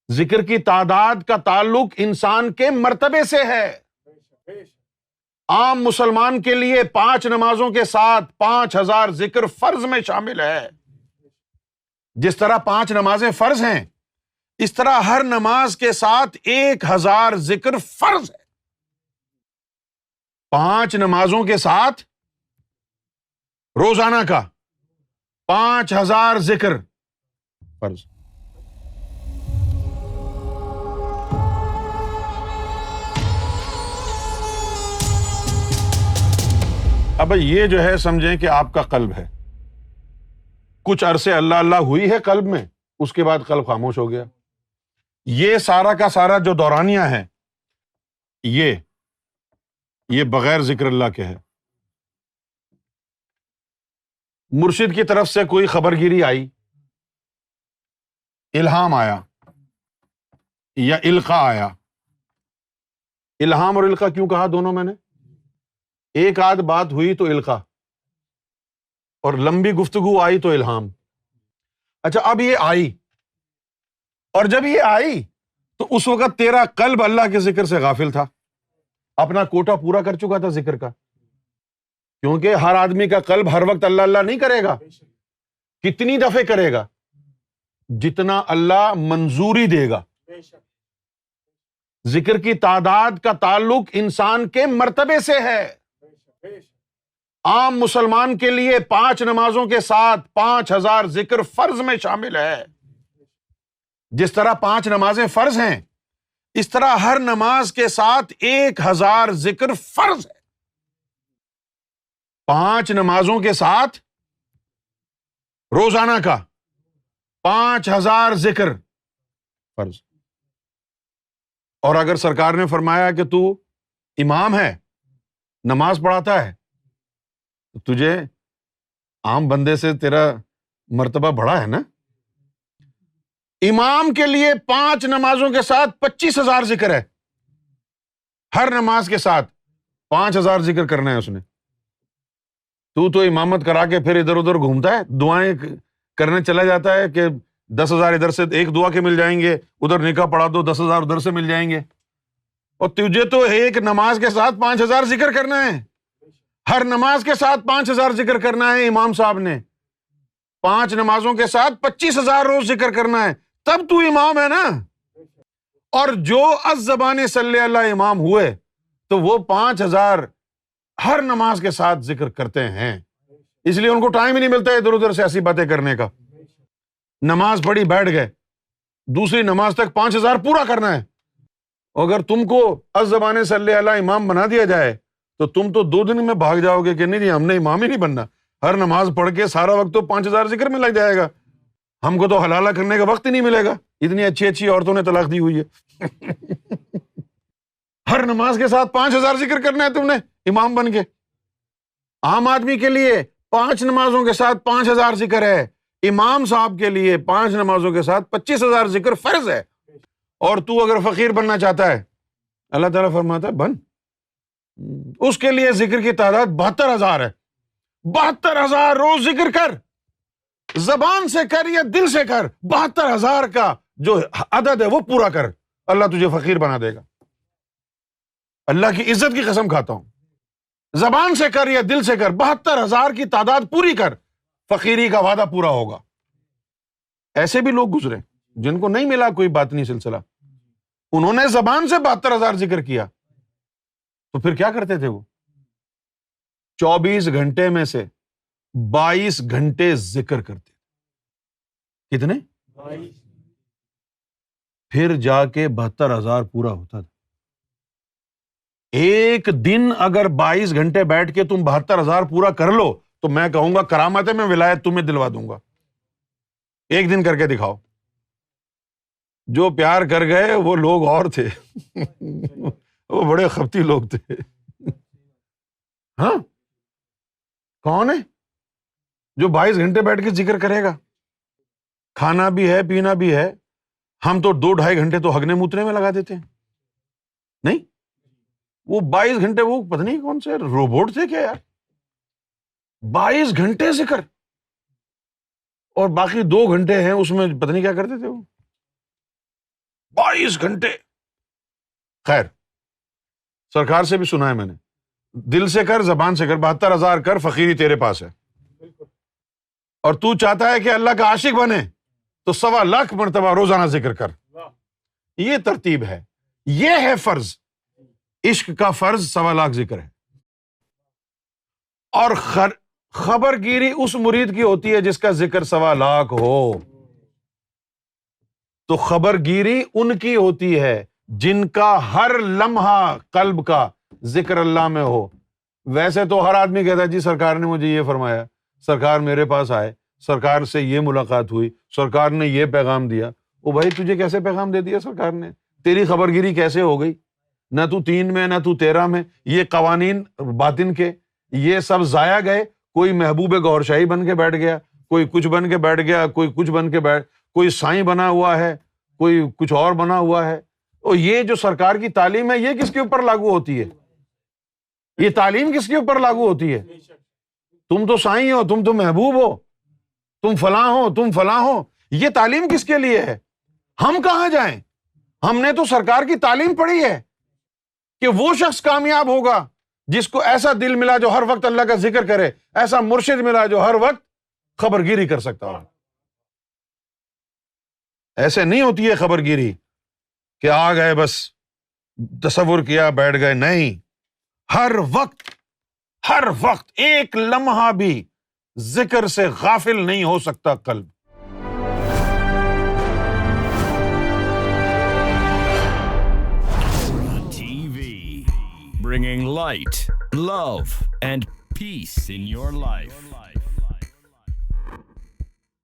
ذکر کی تعداد کا تعلق انسان کے مرتبے سے ہے۔ عام مسلمان کے لیے 5 نمازوں کے ساتھ 5000 ذکر فرض میں شامل ہے۔ جس طرح 5 نمازیں فرض ہیں، اس طرح ہر نماز کے ساتھ 1000 ذکر فرض ہے۔ 5 نمازوں کے ساتھ روزانہ کا 5000 ذکر فرض۔ اب یہ جو ہے سمجھیں کہ آپ کا قلب ہے، کچھ عرصے اللہ اللہ ہوئی ہے قلب میں، اس کے بعد قلب خاموش ہو گیا۔ یہ سارا کا سارا جو دورانیہ ہے یہ بغیر ذکر اللہ کے ہے۔ مرشد کی طرف سے کوئی خبر گیری آئی، الہام آیا یا القاء آیا۔ الہام اور القاء کیوں کہا دونوں میں نے؟ ایک آدھ بات ہوئی تو القاء، اور لمبی گفتگو آئی تو الہام۔ اچھا، اب یہ آئی، اور جب یہ آئی تو اس وقت تیرا قلب اللہ کے ذکر سے غافل تھا، اپنا کوٹا پورا کر چکا تھا ذکر کا، کیونکہ ہر آدمی کا قلب ہر وقت اللہ اللہ نہیں کرے گا۔ کتنی دفعہ کرے گا؟ جتنا اللہ منظوری دے گا۔ ذکر کی تعداد کا تعلق انسان کے مرتبے سے ہے۔ عام مسلمان کے لیے 5 نمازوں کے ساتھ 5000 ذکر فرض میں شامل ہے۔ جس طرح 5 نمازیں فرض ہیں، اس طرح ہر نماز کے ساتھ 1000 ذکر فرض ہے۔ 5 نمازوں کے ساتھ روزانہ کا 5000 ذکر فرض۔ اور اگر سرکار نے فرمایا کہ تو امام ہے، نماز پڑھاتا ہے، تو تجھے عام بندے سے تیرا مرتبہ بڑا ہے نا۔ امام کے لیے 5 نمازوں کے ساتھ 25000 ذکر ہے۔ ہر نماز کے ساتھ 5000 ذکر کرنا ہے اس نے۔ تو امامت کرا کے پھر ادھر ادھر گھومتا ہے، دعائیں کرنے چلا جاتا ہے کہ 10,000 ادھر سے ایک دعا کے مل جائیں گے، ادھر نکاح پڑھا دو 10,000 ادھر سے مل جائیں گے، اور تجھے تو ایک نماز کے ساتھ 5000 ذکر کرنا ہے۔ ہر نماز کے ساتھ 5000 ذکر کرنا ہے۔ امام صاحب نے 5 نمازوں کے ساتھ 25,000 روز ذکر کرنا ہے، تب تو امام ہے نا۔ اور جو از زبان صلی اللہ امام ہوئے تو وہ 5000 ہر نماز کے ساتھ ذکر کرتے ہیں، اس لیے ان کو ٹائم ہی نہیں ملتا ادھر ادھر سے ایسی باتیں کرنے کا۔ نماز پڑھی بیٹھ گئے، دوسری نماز تک 5000 پورا کرنا ہے۔ اگر تم کو از زبان صلی اللہ امام بنا دیا جائے تو تم تو 2 دن میں بھاگ جاؤ گے کہ نہیں ہم نے امام ہی نہیں بننا، ہر نماز پڑھ کے سارا وقت تو 5000 ذکر میں لگ جائے گا، ہم کو تو حلالہ کرنے کا وقت ہی نہیں ملے گا، اتنی اچھی اچھی عورتوں نے طلاق دی ہوئی ہے۔ ہر نماز کے ساتھ 5000 ذکر کرنا ہے تم نے امام بن کے۔ عام آدمی کے لیے 5 نمازوں کے ساتھ 5000 ذکر ہے، امام صاحب کے لیے 5 نمازوں کے ساتھ 25,000 ذکر فرض ہے۔ اور تو اگر فقیر بننا چاہتا ہے، اللہ تعالیٰ فرماتا ہے بن، اس کے لیے ذکر کی تعداد 72,000 ہے۔ 72,000 روز ذکر کر، زبان سے کر یا دل سے کر، 72,000 کا جو عدد ہے وہ پورا کر، اللہ تجھے فقیر بنا دے گا۔ اللہ کی عزت کی قسم کھاتا ہوں، زبان سے کر یا دل سے کر، 72,000 کی تعداد پوری کر، فقیری کا وعدہ پورا ہوگا۔ ایسے بھی لوگ گزرے جن کو نہیں ملا کوئی باطنی سلسلہ، انہوں نے زبان سے 72,000 ذکر کیا، تو پھر کیا کرتے تھے وہ؟ 24 گھنٹے میں سے 22 گھنٹے ذکر کرتے تھے۔ کتنے؟ 22۔ پھر جا کے 72,000 پورا ہوتا تھا۔ ایک دن اگر 22 گھنٹے بیٹھ کے تم 72,000 پورا کر لو تو میں کہوں گا کرامت ہے، میں ولایت تمہیں دلوا دوں گا۔ ایک دن کر کے دکھاؤ۔ جو پیار کر گئے وہ لوگ اور تھے، وہ بڑے خبتی لوگ تھے۔ ہاں، کون ہے جو 22 گھنٹے بیٹھ کے ذکر کرے گا؟ کھانا بھی ہے، پینا بھی ہے، ہم تو 2-2.5 گھنٹے تو ہگنے موترے میں لگا دیتے ہیں۔ نہیں، وہ 22 گھنٹے وہ پتہ نہیں کون سے روبوٹ تھے کیا یار، 22 گھنٹے ذکر، اور باقی 2 گھنٹے ہیں اس میں پتہ نہیں کیا کرتے تھے وہ۔ 22 گھنٹے. خیر سرکار سے بھی سنا ہے میں نے, دل سے کر زبان سے کر, 72,000 کر, فقیری تیرے پاس ہے. اور تو چاہتا ہے کہ اللہ کا عاشق بنے تو 1.25 مرتبہ روزانہ ذکر کر. یہ ترتیب ہے, یہ ہے فرض. عشق کا فرض 1.25 ذکر ہے. اور خبر گیری اس مرید کی ہوتی ہے جس کا ذکر 1.25 ہو. تو خبر گیری ان کی ہوتی ہے جن کا ہر لمحہ قلب کا ذکر اللہ میں ہو. ویسے تو ہر آدمی کہتا ہے جی سرکار نے مجھے یہ فرمایا, سرکار میرے پاس آئے, سرکار سے یہ ملاقات ہوئی, سرکار نے یہ پیغام دیا. او بھائی تجھے کیسے پیغام دے دیا سرکار نے؟ تیری خبر گیری کیسے ہو گئی؟ نہ تو 3 میں نہ تو 13 میں. یہ قوانین باطن کے یہ سب ضائع گئے. کوئی محبوب گور شاہی بن کے بیٹھ گیا, کوئی کچھ بن کے بیٹھ گیا, کوئی کچھ بن کے کوئی سائیں بنا ہوا ہے, کوئی کچھ اور بنا ہوا ہے. اور یہ جو سرکار کی تعلیم ہے یہ کس کے اوپر لاگو ہوتی ہے؟ یہ تعلیم کس کے اوپر لاگو ہوتی ہے؟ تم تو سائیں ہو, تم تو محبوب ہو, تم فلاں ہو, تم فلاں ہو. یہ تعلیم کس کے لیے ہے؟ ہم کہاں جائیں؟ ہم نے تو سرکار کی تعلیم پڑھی ہے کہ وہ شخص کامیاب ہوگا جس کو ایسا دل ملا جو ہر وقت اللہ کا ذکر کرے, ایسا مرشد ملا جو ہر وقت خبر گیری کر سکتا ہو. ایسے نہیں ہوتی ہے خبر گیری کہ آ گئے بس تصور کیا بیٹھ گئے. نہیں, ہر وقت ایک لمحہ بھی ذکر سے غافل نہیں ہو سکتا قلب. TV, bringing light, love, and peace in your life.